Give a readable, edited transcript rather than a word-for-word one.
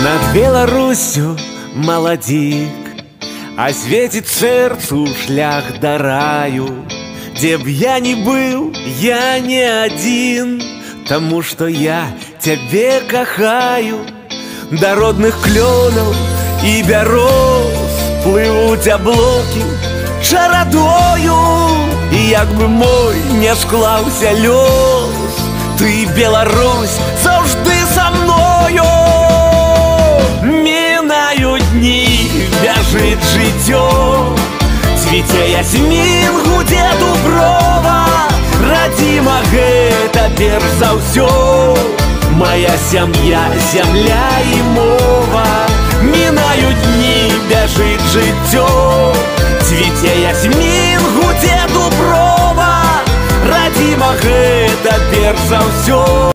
Над Беларусю маладзік асветіць сэрцу шлях да раю. Дзе б я не быў, я не адзін, таму што я цябе кахаю. Да родных клёнаў і бяроз плывуць аблокі чарадою. І як бы мой не склаўся лёс, ты, Беларусь, заўжды са мною. Мінаюць дні, бяжыць жыццё, цвіце ясмін, гудзе дуброва. Радзіма гэта перш за ўсё моя сям'я, зямля і мова. Мінаюць дні, бяжыць жыццё, цвіце ясмін, гудзе дуброва. Радзіма гэта перш за ўсё.